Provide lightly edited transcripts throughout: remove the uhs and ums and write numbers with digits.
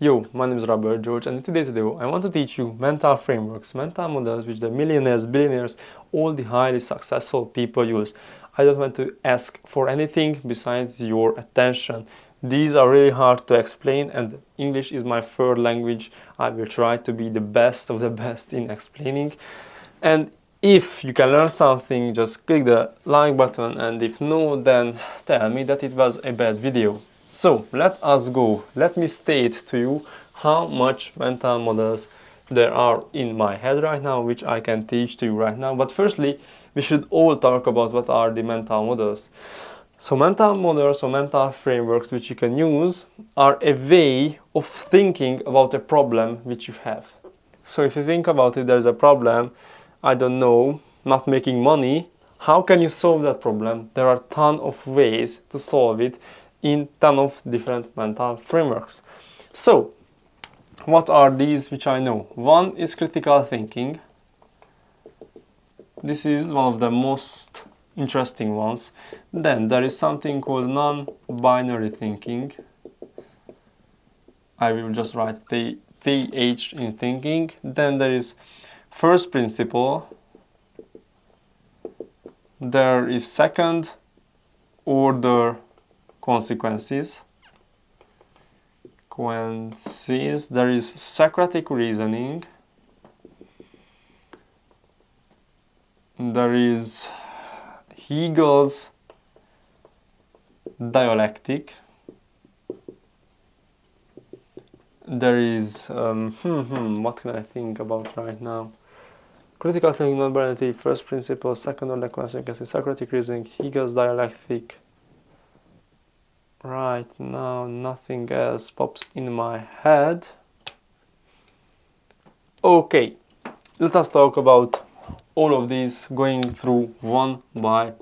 Yo, my name is Robert George, and in today's video I want to teach you mental frameworks, mental models which the millionaires, billionaires, all the highly successful people use. I don't want to ask for anything besides your attention. These are really hard to explain, and English is my third language. I will try to be the best of the best in explaining. And if you can learn something, just click the like button, and if no, then tell me that it was a bad video. So let us go. Let me state to you how much mental models there are in my head right now, which I can teach to you right now. But firstly, we should all talk about what are the mental models. So mental models or mental frameworks which you can use are a way of thinking about a problem which you have. So if you think about it, there's a problem, I don't know, not making money. How can you solve that problem? There are a ton of ways to solve it in ton of different mental frameworks. So, what are these which I know? One is critical thinking. This is one of the most interesting ones. Then there is something called non-binary thinking. I will just write the TH in thinking. Then there is first principle. There is second order consequences. There is Socratic reasoning. There is Hegel's dialectic. There is what can I think about right now? Critical thinking, non-binary, first principle, second order consequences, Socratic reasoning, Hegel's dialectic. Right now, nothing else pops in my head. Okay, let us talk about all of these going through one by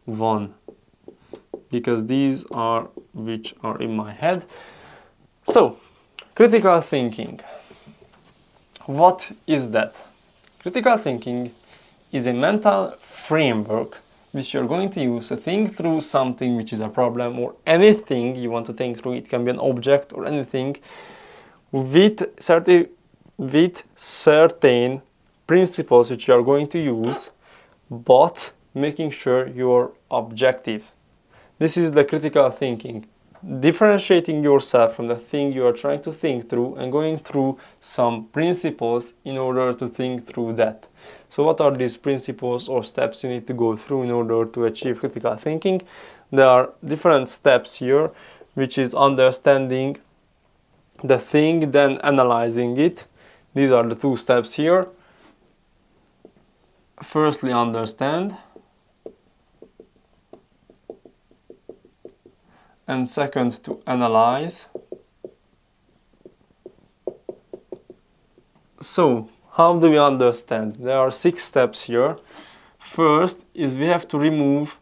one, because these are which are in my head. So, critical thinking. What is that? Critical thinking is a mental framework which you're going to use to think through something which is a problem or anything you want to think through. It can be an object or anything with certain principles which you are going to use, but making sure you're objective. This is the critical thinking. Differentiating yourself from the thing you are trying to think through and going through some principles in order to think through that. So what are these principles or steps you need to go through in order to achieve critical thinking? There are different steps here, which is understanding the thing, then analyzing it. These are the two steps here. Firstly, understand. And second, to analyze. So, how do we understand? There are 6 steps here. First is we have to remove,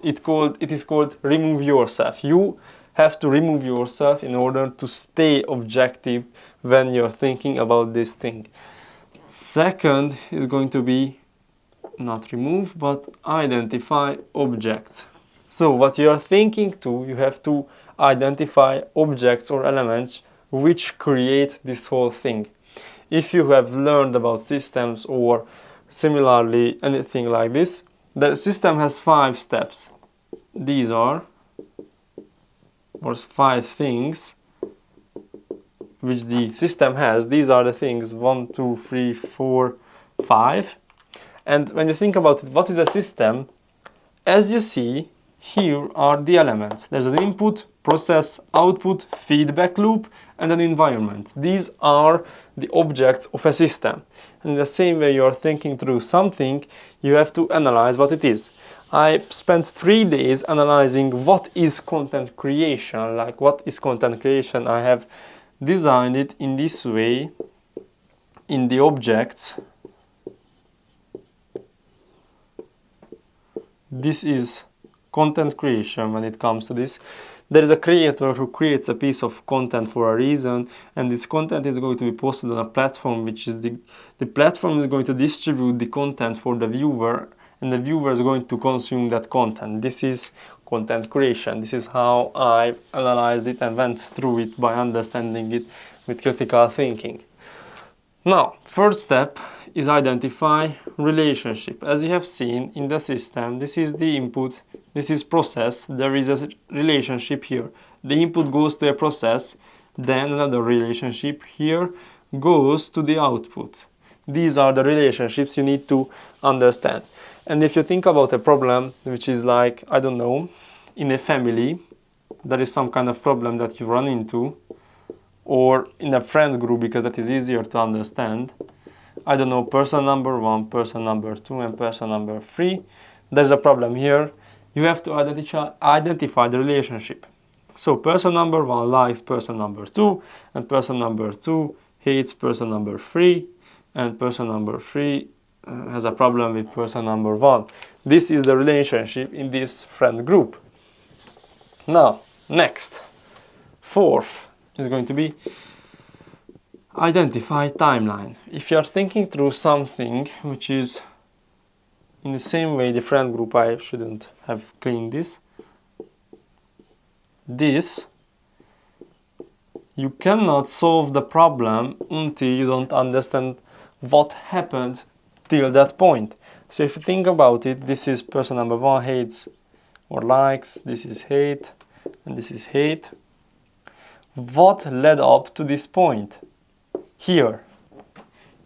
it is called remove yourself. You have to remove yourself in order to stay objective when you're thinking about this thing. Second is going to be not remove, but identify objects. So what you are thinking to, you have to identify objects or elements which create this whole thing. If you have learned about systems or similarly anything like this, the system has 5 steps. These are, or 5 things which the system has. These are the things 1, 2, 3, 4, 5. And when you think about it, what is a system? As you see, here are the elements. There's an input, process, output, feedback loop, and an environment. These are the objects of a system. And in the same way you're thinking through something, you have to analyze what it is. I spent 3 days analyzing what is content creation. Like, what is content creation? I have designed it in this way, in the objects. This is content creation when it comes to this. There is a creator who creates a piece of content for a reason, and this content is going to be posted on a platform, which is the platform is going to distribute the content for the viewer, and the viewer is going to consume that content. This is content creation. This is how I analyzed it and went through it by understanding it with critical thinking. Now, first step is identify relationship. As you have seen in the system, this is the input, this is process, there is a relationship here. The input goes to a process, then another relationship here goes to the output. These are the relationships you need to understand. And if you think about a problem which is like, I don't know, in a family, there is some kind of problem that you run into, or in a friend group, because that is easier to understand. I don't know, person number 1, person number 2, and person number 3. There's a problem here. You have to identify the relationship. So person number 1 likes person number 2, and person number 2 hates person number 3, and person number 3 has a problem with person number 1. This is the relationship in this friend group. Now, next, fourth is going to be identify timeline. If you are thinking through something which is in the same way the friend group, I shouldn't have cleaned this. You cannot solve the problem until you don't understand what happened till that point. So if you think about it, this is person number 1 hates or likes, this is hate, and this is hate. What led up to this point? Here.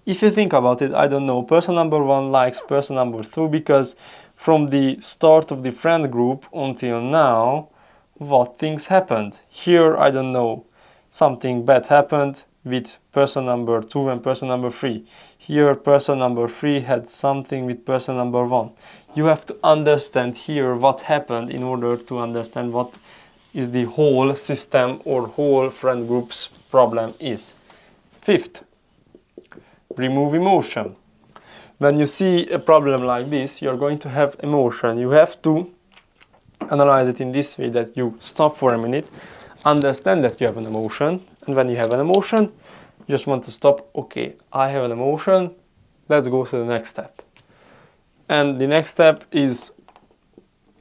If you think about it, I don't know, person number 1 likes person number 2 because from the start of the friend group until now, what things happened? Here, I don't know, something bad happened with person number 2 and person number 3. Here, person number 3 had something with person number 1. You have to understand here what happened in order to understand what is the whole system or whole friend group's problem is. Fifth, remove emotion. When you see a problem like this, you're going to have emotion. You have to analyze it in this way, that you stop for a minute, understand that you have an emotion, and when you have an emotion, you just want to stop. Okay, I have an emotion, let's go to the next step. And the next step is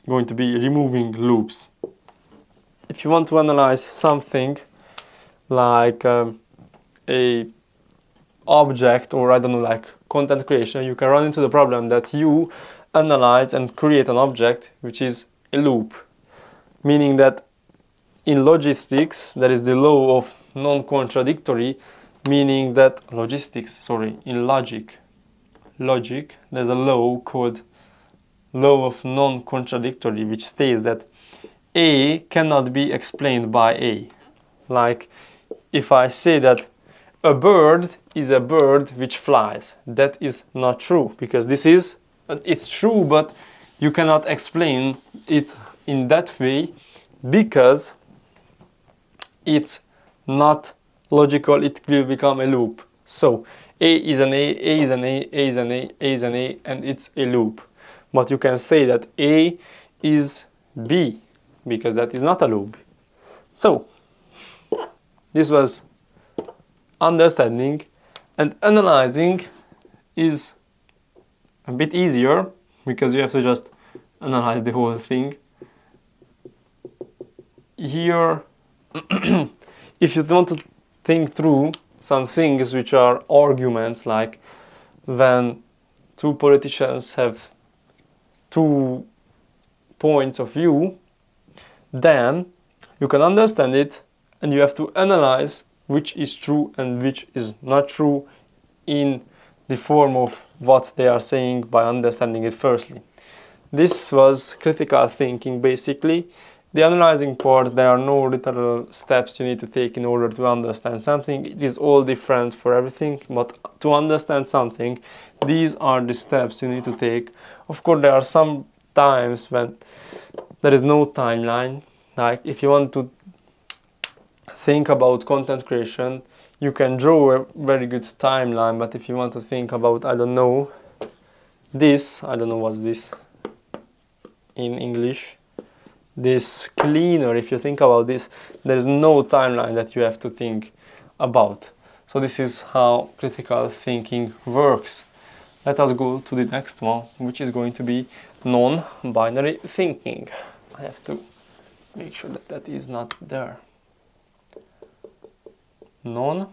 going to be removing loops. If you want to analyze something like a object, or I don't know, like content creation, you can run into the problem that you analyze and create an object which is a loop. Meaning that in logistics there is the law of non-contradictory, meaning that in logic there's a law called law of non-contradictory, which states that A cannot be explained by A. Like if I say that a bird is a bird which flies, that is not true, because it's true, but you cannot explain it in that way because it's not logical. It will become a loop. So A is an A, A is an A, A is an A, A is an A, and it's a loop. But you can say that A is B, because that is not a loop. So this was understanding, and analyzing is a bit easier because you have to just analyze the whole thing. Here, if you want to think through some things which are arguments, like when two politicians have two points of view, then you can understand it and you have to analyze which is true and which is not true in the form of what they are saying by understanding it firstly. This was critical thinking basically. The analyzing part, there are no literal steps you need to take in order to understand something. It is all different for everything, but to understand something, these are the steps you need to take. Of course, there are some times when there is no timeline. Like if you want to think about content creation, you can draw a very good timeline, but if you want to think about, I don't know what's this in English, this cleaner, if you think about this, there's no timeline that you have to think about. So this is how critical thinking works. Let us go to the next one, which is going to be non-binary thinking. I have to make sure that that is not there. Non-binary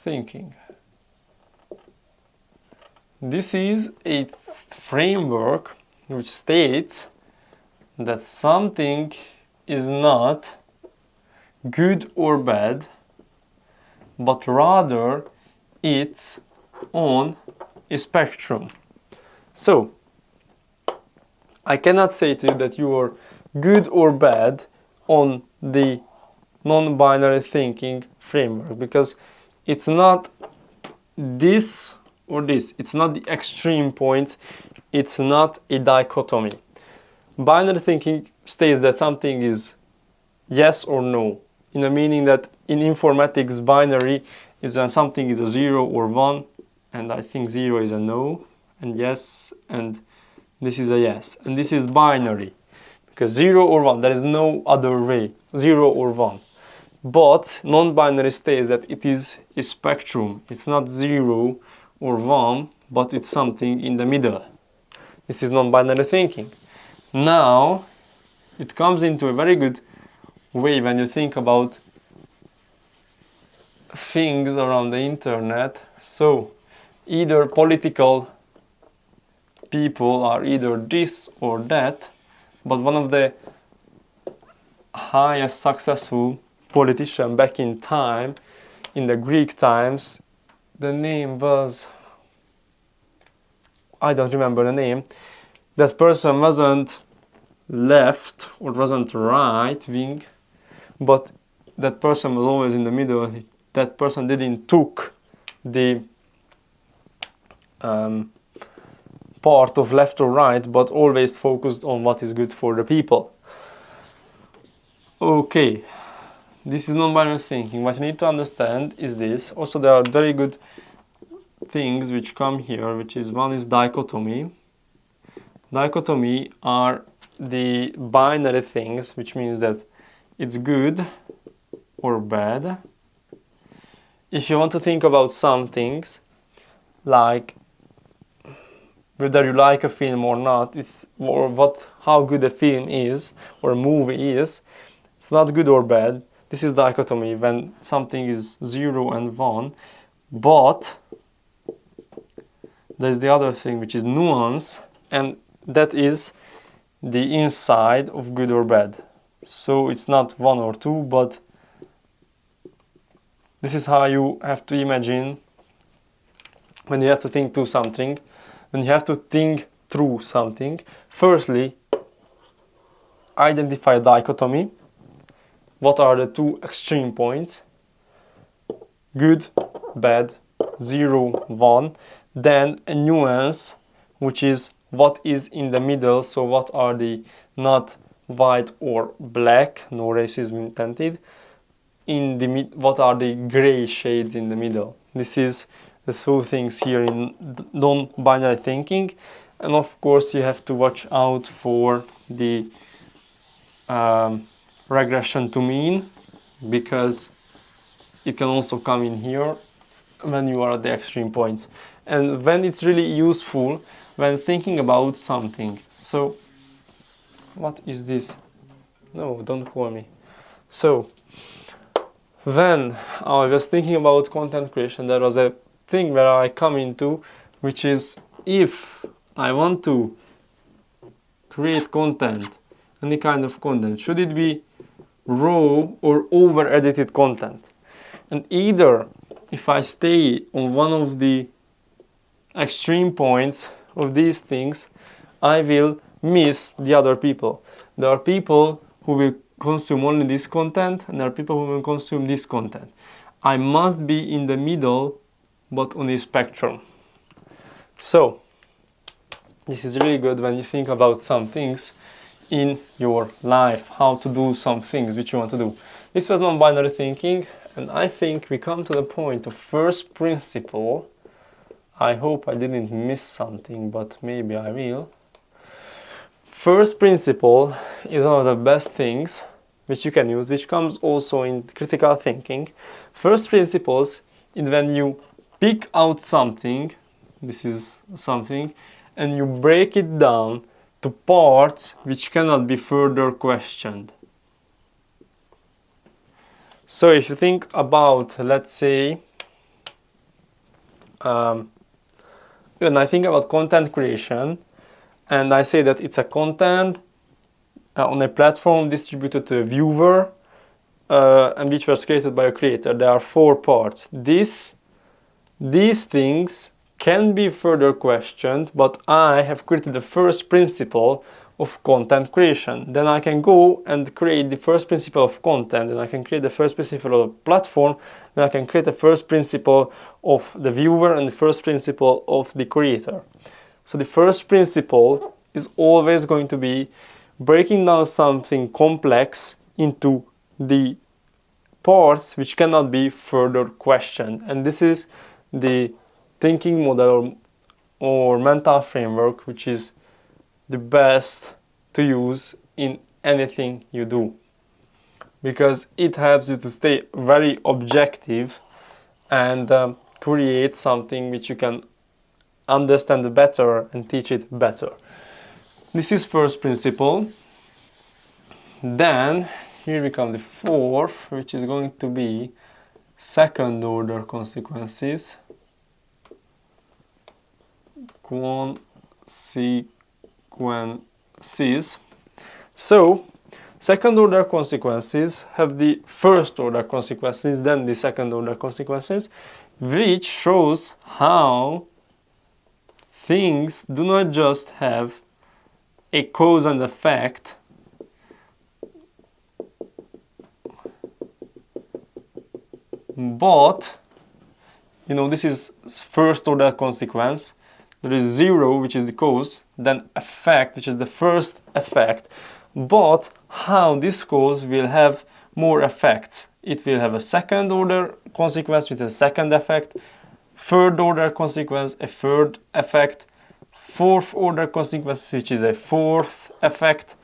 thinking. This is a framework which states that something is not good or bad, but rather it's on a spectrum. So, I cannot say to you that you are good or bad on the non-binary thinking framework, because it's not this or this. It's not the extreme point. It's not a dichotomy. Binary thinking states that something is yes or no, in the meaning that in informatics, binary is when something is a 0 or 1, and I think 0 is a no, and yes, and this is a yes. And this is binary, because 0 or 1, there is no other way, 0 or 1. But non-binary states that it is a spectrum. It's not 0 or 1, but it's something in the middle. This is non-binary thinking. Now, it comes into a very good way when you think about things around the internet. So, either political people are either this or that, but one of the highest successful politician back in time, in the Greek times, the name was, I don't remember the name. That person wasn't left or wasn't right wing, but that person was always in the middle. That person didn't took the part of left or right, but always focused on what is good for the people. Okay, this is non-binary thinking. What you need to understand is this. Also, there are very good things which come here, which is one is dichotomy. Dichotomy are the binary things, which means that it's good or bad. If you want to think about some things, like whether you like a film or not, how good a film is or a movie is, it's not good or bad. This is dichotomy, when something is 0 and 1, but there's the other thing, which is nuance, and that is the inside of good or bad. So it's not 1 or 2, but this is how you have to imagine when you have to think through something. When you have to think through something, firstly, identify dichotomy. What are the two extreme points? Good, bad, 0, 1. Then a nuance, which is what is in the middle. So what are the not white or black, no racism intended, what are the gray shades in the middle. This is the two things here in non-binary thinking. And of course you have to watch out for the regression to mean, because it can also come in here when you are at the extreme points, and when it's really useful when thinking about something. So what is this? No, don't call me. So when I was thinking about content creation, there was a thing where I come into, which is if I want to create content, any kind of content, should it be raw or over edited content? And either if I stay on one of the extreme points of these things, I will miss the other people. There are people who will consume only this content, and there are people who will consume this content. I must be in the middle, but on a spectrum. So this is really good when you think about some things in your life, how to do some things which you want to do. This was non-binary thinking, and I think we come to the point of first principle. I hope I didn't miss something, but maybe I will. First principle is one of the best things which you can use, which comes also in critical thinking. First principles is when you pick out something, this is something, and you break it down to parts which cannot be further questioned. So if you think about, let's say, when I think about content creation, and I say that it's a content on a platform distributed to a viewer, and which was created by a creator, there are 4 parts. These things can be further questioned, but I have created the first principle of content creation. Then I can go and create the first principle of content, and I can create the first principle of platform, then I can create the first principle of the viewer and the first principle of the creator. So the first principle is always going to be breaking down something complex into the parts which cannot be further questioned. And this is the thinking model or mental framework which is the best to use in anything you do, because it helps you to stay very objective and create something which you can understand better and teach it better. This is first principle. Then here we come the 4th, which is going to be second order consequences. So second order consequences have the first order consequences, then the second order consequences, which shows how things do not just have a cause and effect, but this is first order consequence. There is 0, which is the cause, then effect, which is the first effect, but how this cause will have more effects. It will have a second order consequence with a second effect, third order consequence, a third effect, fourth order consequence, which is a fourth effect,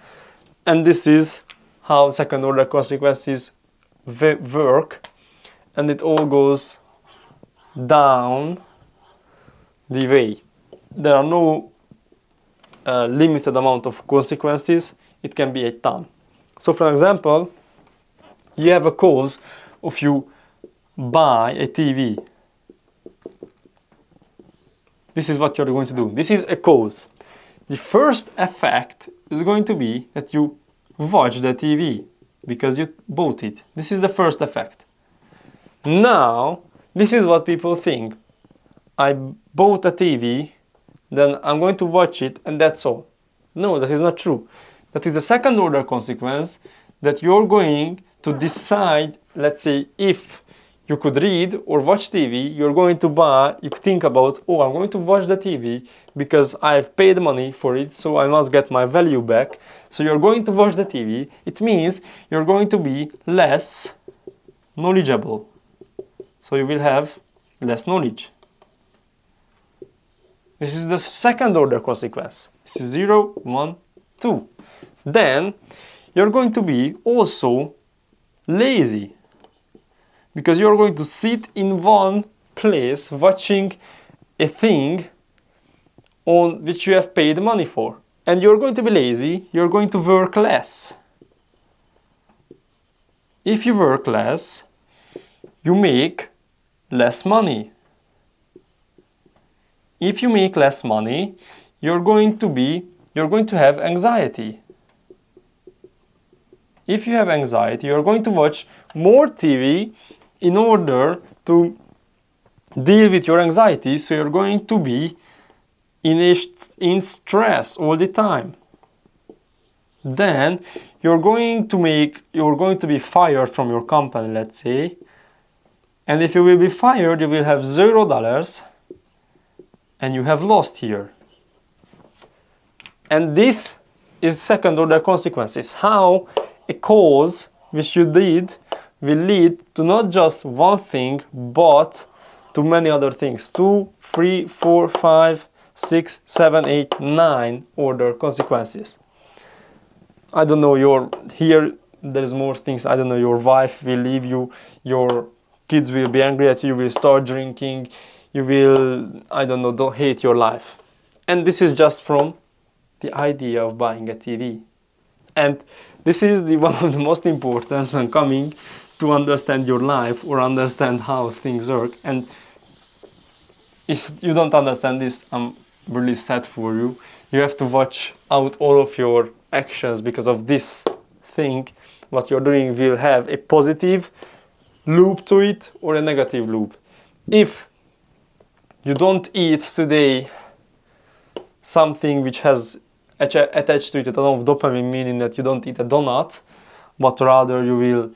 and this is how second order consequences work, and it all goes down the way. There are no limited amount of consequences. It can be a ton. So for example, you have a cause of you buy a TV. This is what you're going to do. This is a cause. The first effect is going to be that you watch the TV because you bought it. This is the first effect. Now, this is what people think. I bought a TV, then I'm going to watch it and that's all. No, that is not true. That is the second order consequence, that you're going to decide, let's say, if you could read or watch TV, you're going to buy, you think about, oh, I'm going to watch the TV because I've paid money for it, so I must get my value back. So you're going to watch the TV. It means you're going to be less knowledgeable. So you will have less knowledge. This is the second order consequence. This is 0, 1, 2. Then you're going to be also lazy, because you're going to sit in one place watching a thing on which you have paid money for. And you're going to be lazy, you're going to work less. If you work less, you make less money. If you make less money, you're going to have anxiety. If you have anxiety, you're going to watch more TV in order to deal with your anxiety, so you're going to be in stress all the time. Then you're going to be fired from your company, let's say, and if you will be fired, you will have $0 and you have lost here. And this is second order consequences, how a cause which you did will lead to not just one thing, but to many other things. 2, 3, 4, 5, 6, 7, 8, 9 order consequences. I don't know, here there's more things. I don't know, your wife will leave you, your kids will be angry at you, you will start drinking, you will, I don't know, don't hate your life. And this is just from the idea of buying a TV. And this is one of the most important when coming to understand your life or understand how things work. And if you don't understand this, I'm really sad for you. You have to watch out all of your actions, because of this thing. What you're doing will have a positive loop to it or a negative loop. If you don't eat today something which has attached to it a ton of dopamine, meaning that you don't eat a donut, but rather you will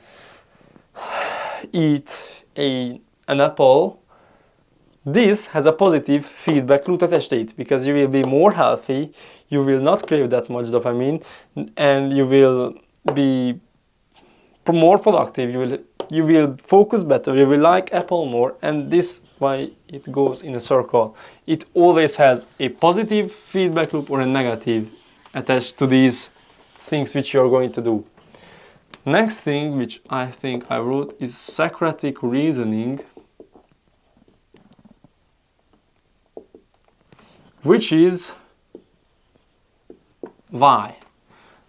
eat an apple, this has a positive feedback loop attached to it, because you will be more healthy, you will not crave that much dopamine, and you will be more productive, you will focus better, you will like apple more, and this why it goes in a circle. It always has a positive feedback loop or a negative attached to these things which you're going to do. Next thing which I think I wrote is Socratic reasoning, which is why.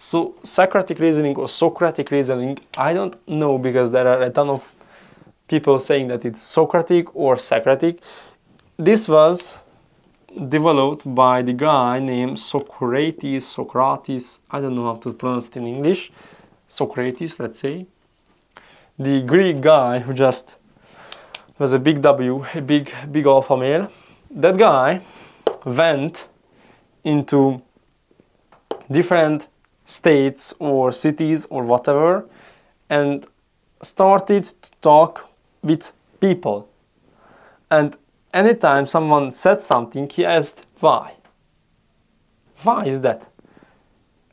So Socratic reasoning or Socratic reasoning, I don't know, because there are a ton of people saying that it's Socratic or Socratic. This was developed by the guy named Socrates, I don't know how to pronounce it in English, Socrates, let's say. The Greek guy who just was a big W, a big alpha male. That guy went into different states or cities or whatever and started to talk with people. And anytime someone said something, he asked why. Why is that?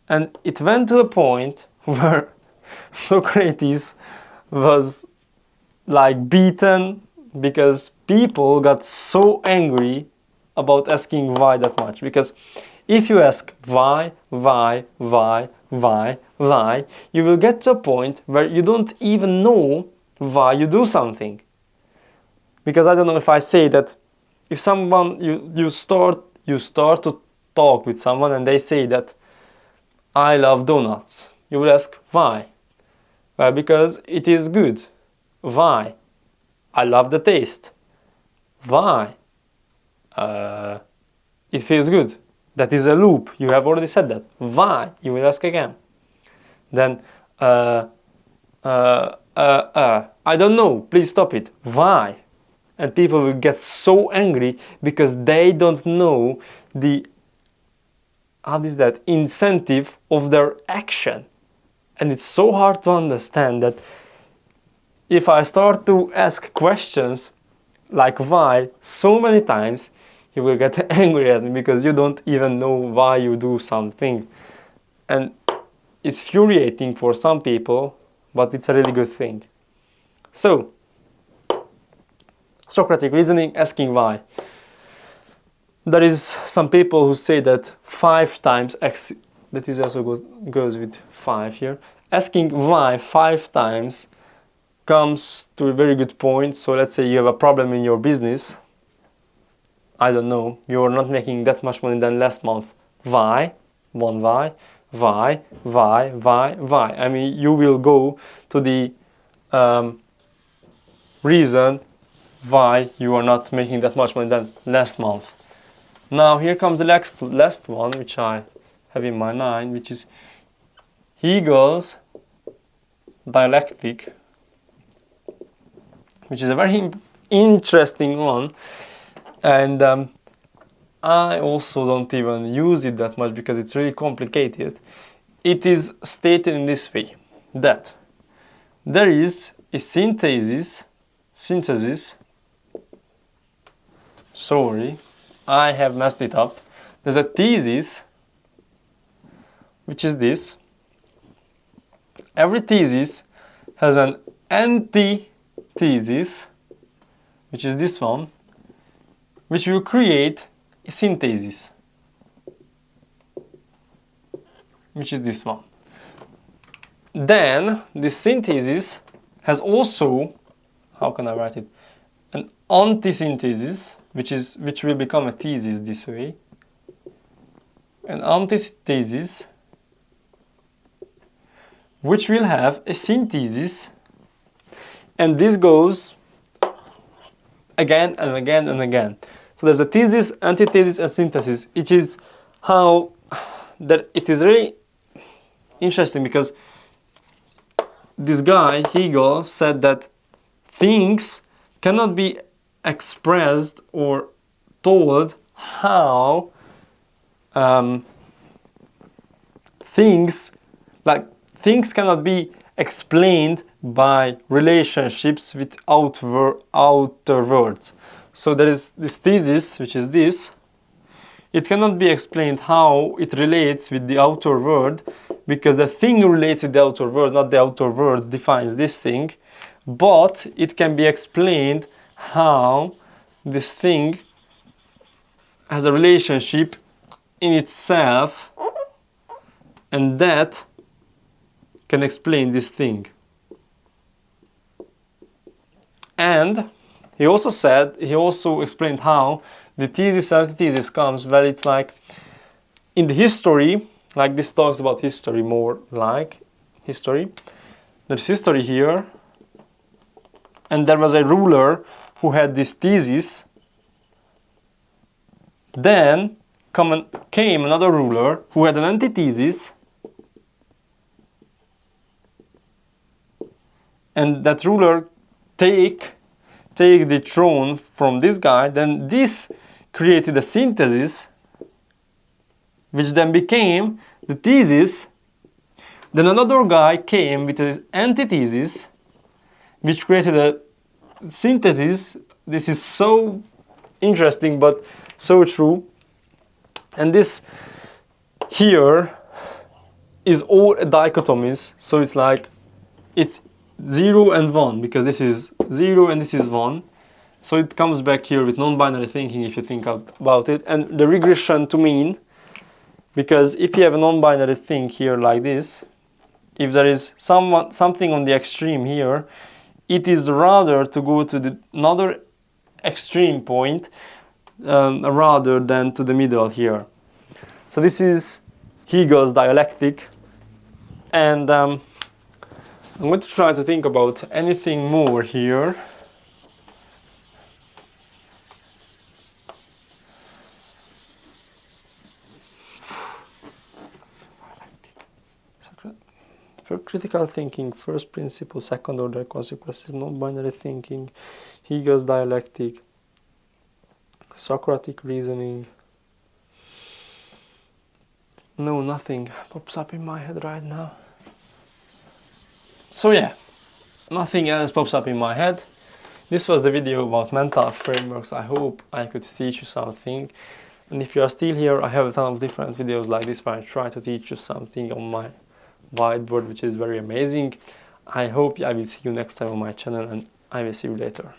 And it went to a point where Socrates was like beaten, because people got so angry about asking why that much. Because if you ask why, you will get to a point where you don't even know why you do something. Because I don't know if I say that if someone, you start to talk with someone and they say that I love donuts, you will ask why. Well, because it is good. Why? I love the taste. Why? It feels good. That is a loop. You have already said that. Why? You will ask again. Then, I don't know. Please stop it. Why? And people will get so angry because they don't know the incentive of their action. And it's so hard to understand that if I start to ask questions like why so many times, you will get angry at me because you don't even know why you do something. And it's infuriating for some people, but it's a really good thing. So, Socratic reasoning, asking why. There is some people who say that 5 times x, that is also goes with 5 here. Asking why 5 times comes to a very good point. So let's say you have a problem in your business. I don't know, you're not making that much money than last month. Why? One why? Why? I mean, you will go to the reason why you are not making that much money than last month. Now here comes the last one, which I have in my mind, which is Hegel's dialectic, which is a very interesting one. And I also don't even use it that much because it's really complicated. It is stated in this way, that there is a synthesis, sorry, I have messed it up. There's a thesis, which is this. Every thesis has an antithesis, which is this one, which will create a synthesis, which is this one. Then this synthesis has also, how can I write it, an antisynthesis, which will become a thesis this way, an antithesis which will have a synthesis, and this goes again and again and again. So there's a thesis, antithesis, and synthesis. It is how that it is really interesting, because this guy Hegel said that things cannot be expressed or told how things cannot be explained by relationships with outer worlds. So there is this thesis, which is this. It cannot be explained how it relates with the outer world, because the thing relates with the outer world, not the outer world defines this thing. But it can be explained how this thing has a relationship in itself, and that can explain this thing. And he also explained how the thesis and antithesis comes. Well, it's like in the history, like this talks about history, more like history. There's history here, and there was a ruler who had this thesis. Then came another ruler who had an antithesis, and that ruler take the throne from this guy. Then this created a synthesis, which then became the thesis. Then another guy came with an antithesis, which created a synthesis. This is so interesting, but so true. And this here is all dichotomies. So it's like it's 0 and 1, because this is 0 and this is 1. So it comes back here with non-binary thinking, if you think about it, and the regression to mean, because if you have a non-binary thing here like this, if there is something on the extreme here, it is rather to go to another extreme point rather than to the middle here. So this is Hegel's dialectic, and I'm going to try to think about anything more here. For critical thinking, first principle, second order consequences, non-binary thinking, Hegel's dialectic, Socratic reasoning. No, nothing pops up in my head right now. So yeah, nothing else pops up in my head. This was the video about mental frameworks. I hope I could teach you something. And if you are still here, I have a ton of different videos like this where I try to teach you something on my whiteboard, which is very amazing. I hope I will see you next time on my channel, and I will see you later.